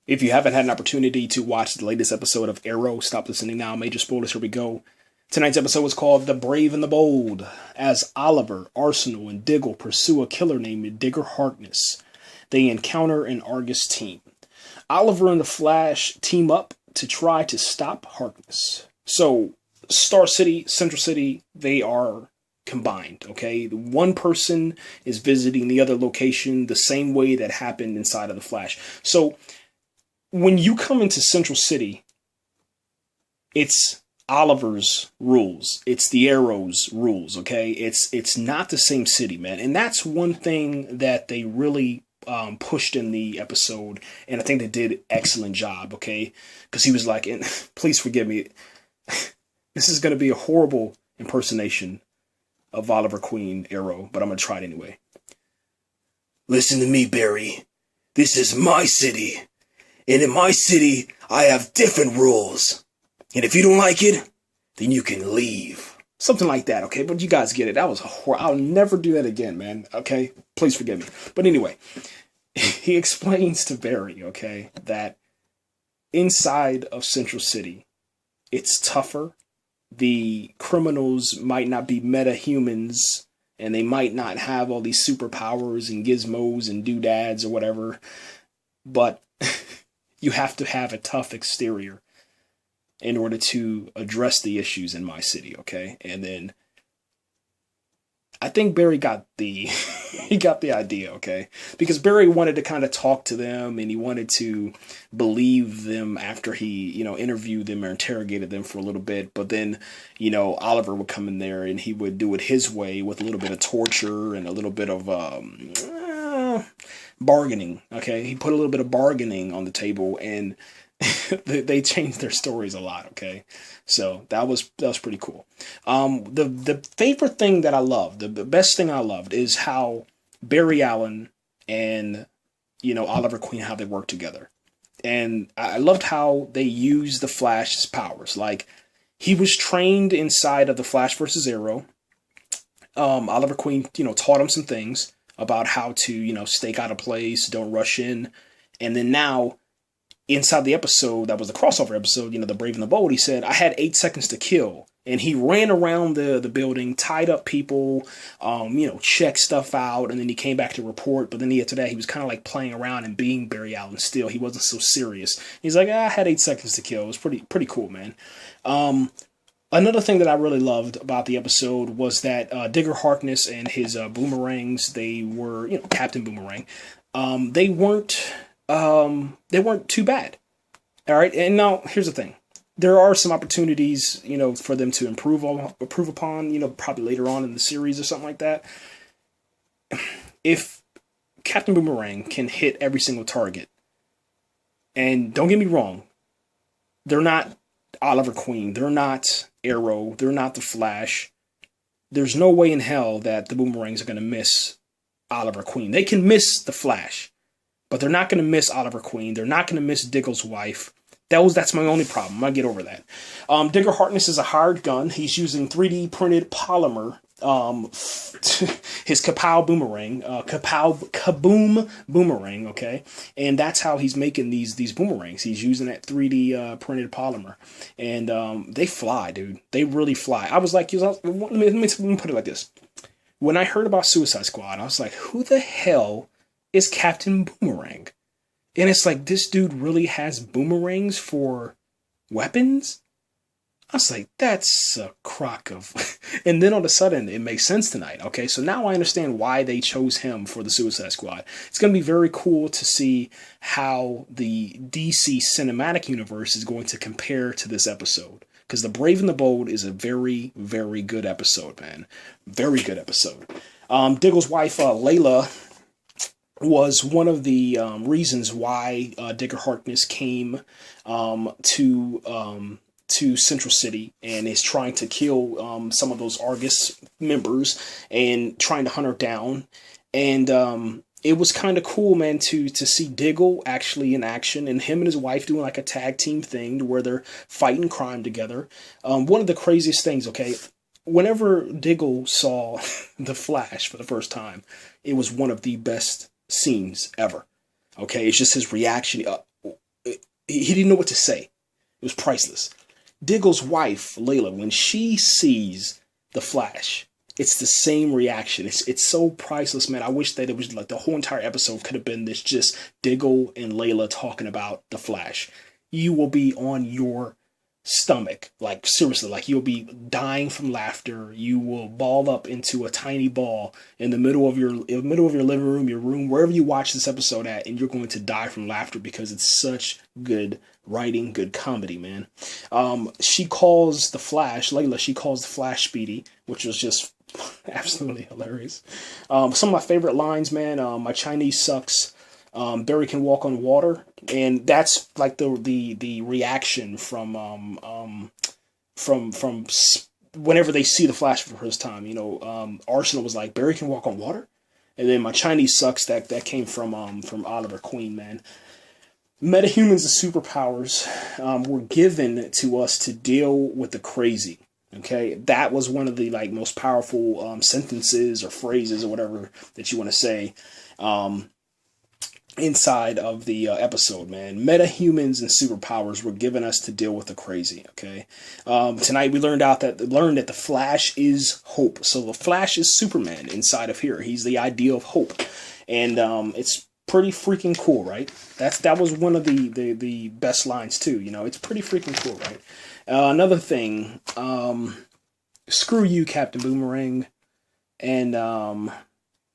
If you haven't had an opportunity to watch the latest episode of Arrow, stop listening now. Major spoilers, here we go. Tonight's episode was called The Brave and the Bold, as Oliver, Arsenal, and Diggle pursue a killer named Digger Harkness. They encounter an Argus team. Oliver and the Flash team up to try to stop Harkness. So, Star City, Central City, they are combined, okay? One person is visiting the other location the same way that happened inside of the Flash. So, when you come into Central City, it's Oliver's rules. It's the Arrow's rules, okay? It's not the same city, man. And that's one thing that they really pushed in the episode, and I think they did an excellent job, okay? Because he was like, and please forgive me, this is going to be a horrible impersonation of Oliver Queen Arrow, but I'm going to try it anyway. Listen to me, Barry. This is my city. And in my city, I have different rules. And if you don't like it, then you can leave. Something like that, okay? But you guys get it. That was horrible. I'll never do that again, man, okay? Please forgive me. But anyway, he explains to Barry, okay, that inside of Central City, it's tougher. The criminals might not be meta-humans, and they might not have all these superpowers and gizmos and doodads or whatever, but you have to have a tough exterior in order to address the issues in my city, okay? And then I think Barry got the he got the idea, okay? Because Barry wanted to kind of talk to them, and he wanted to believe them after he, interviewed them or interrogated them for a little bit. But then, Oliver would come in there and he would do it his way with a little bit of torture and a little bit of bargaining, okay? He put a little bit of bargaining on the table, and they changed their stories a lot, okay? So that was pretty cool. The favorite thing that I loved, the best thing I loved, is how Barry Allen and Oliver Queen, how they work together. And I loved how they used the Flash's powers. Like, he was trained inside of the Flash versus Arrow. Oliver Queen, taught him some things about how to, stake out a place, don't rush in. And then now, inside the episode, that was the crossover episode, The Brave and the Bold, he said, I had 8 seconds to kill. And he ran around the building, tied up people, checked stuff out, and then he came back to report. But then after that, he was kind of like playing around and being Barry Allen still. He wasn't so serious. He's like, I had 8 seconds to kill. It was pretty cool, man. Another thing that I really loved about the episode was that Digger Harkness and his boomerangs, they were, Captain Boomerang, they weren't too bad. All right. And now here's the thing. There are some opportunities, for them to improve upon, probably later on in the series or something like that. If Captain Boomerang can hit every single target, and don't get me wrong, they're not Oliver Queen, they're not Arrow, they're not the Flash. There's no way in hell that the boomerangs are going to miss Oliver Queen. They can miss the Flash, but they're not going to miss Oliver Queen. They're not going to miss Diggle's wife. That's my only problem. I'll get over that. Digger Harkness is a hired gun. He's using 3D printed polymer. His Kapow boomerang, Kaboom boomerang, okay? And that's how he's making these boomerangs. He's using that 3D printed polymer. And they fly, dude. They really fly. I was like, let me put it like this. When I heard about Suicide Squad, I was like, who the hell is Captain Boomerang? And it's like, this dude really has boomerangs for weapons? I was like, that's a crock of... And then all of a sudden, it makes sense tonight, okay? So now I understand why they chose him for the Suicide Squad. It's going to be very cool to see how the DC cinematic universe is going to compare to this episode. Because The Brave and the Bold is a very, very good episode, man. Very good episode. Diggle's wife, Layla, was one of the reasons why Digger Harkness came to Central City and is trying to kill some of those Argus members and trying to hunt her down. And it was kind of cool, man, to see Diggle actually in action and him and his wife doing like a tag team thing where they're fighting crime together. One of the craziest things, okay, whenever Diggle saw the Flash for the first time, it was one of the best scenes ever. Okay, it's just his reaction. he didn't know what to say. It was priceless. Diggle's wife, Layla, when she sees the Flash, it's the same reaction. It's so priceless, man. I wish that it was like the whole entire episode could have been this just Diggle and Layla talking about the Flash. You will be on your stomach, like seriously, like you'll be dying from laughter. You will ball up into a tiny ball in the middle of your living room, your room, wherever you watch this episode at, and you're going to die from laughter because it's such good writing, good comedy, man. She calls the Flash, Layla, she calls the Flash Speedy, which was just absolutely hilarious. Some of my favorite lines, man. My Chinese sucks. Barry can walk on water, and that's like the reaction from whenever they see the Flash for the first time. You know, Arsenal was like, Barry can walk on water, and then my Chinese sucks. That came from Oliver Queen, man. Metahumans and superpowers were given to us to deal with the crazy. Okay, that was one of the like most powerful sentences or phrases or whatever that you want to say. Inside of the episode, man. Metahumans and superpowers were given us to deal with the crazy, okay? Tonight we learned that the Flash is hope. So the Flash is Superman inside of here. He's the idea of hope. And it's pretty freaking cool, right? That was one of the best lines too, you know. It's pretty freaking cool, right? Another thing, screw you, Captain Boomerang. And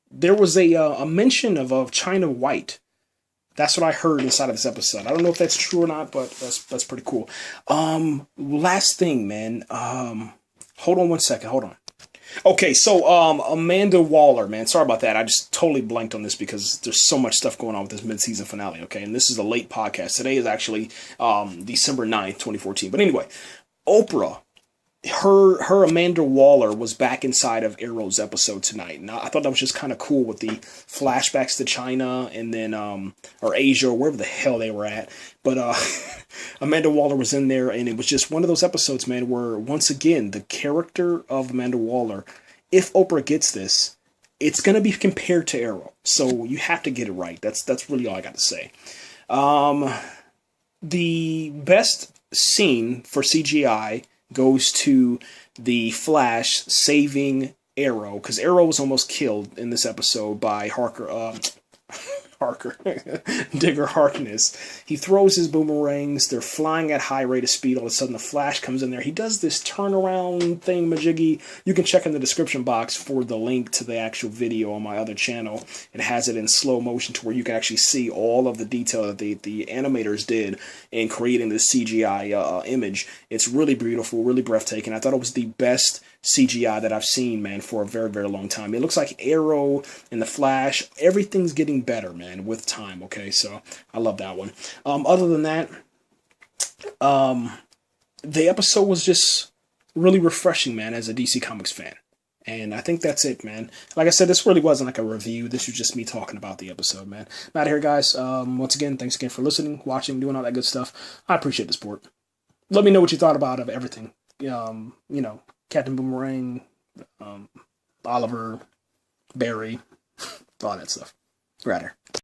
there was a mention of China White. That's what I heard inside of this episode. I don't know if that's true or not, but that's pretty cool. Last thing, man. Hold on one second. Hold on. Okay, so Amanda Waller, man. Sorry about that. I just totally blanked on this because there's so much stuff going on with this mid-season finale, okay? And this is a late podcast. Today is actually December 9th, 2014. But anyway, Oprah, her Amanda Waller was back inside of Arrow's episode tonight. And I thought that was just kind of cool with the flashbacks to China and then, or Asia, or wherever the hell they were at. But Amanda Waller was in there, and it was just one of those episodes, man, where once again, the character of Amanda Waller, if Oprah gets this, it's going to be compared to Arrow. So you have to get it right. That's really all I got to say. The best scene for CGI goes to the Flash saving Arrow, because Arrow was almost killed in this episode by Digger Harkness. He throws his boomerangs, they're flying at high rate of speed, all of a sudden the Flash comes in there, he does this turnaround thing majiggy. You can check in the description box for the link to the actual video on my other channel. It has it in slow motion to where you can actually see all of the detail that the animators did in creating this CGI image. It's really beautiful, really breathtaking. I thought it was the best CGI that I've seen, man, for a very, very long time. It looks like Arrow and the Flash, everything's getting better, man, with time, okay? So I love that one. Other than that, the episode was just really refreshing, man, as a DC Comics fan. And I think that's it, man. Like I said, this really wasn't like a review. This was just me talking about the episode, man. I'm out of here, guys. Once again, thanks again for listening, watching, doing all that good stuff. I appreciate the support. Let me know what you thought about of everything. You know, Captain Boomerang, Oliver, Barry, all that stuff. We're out here.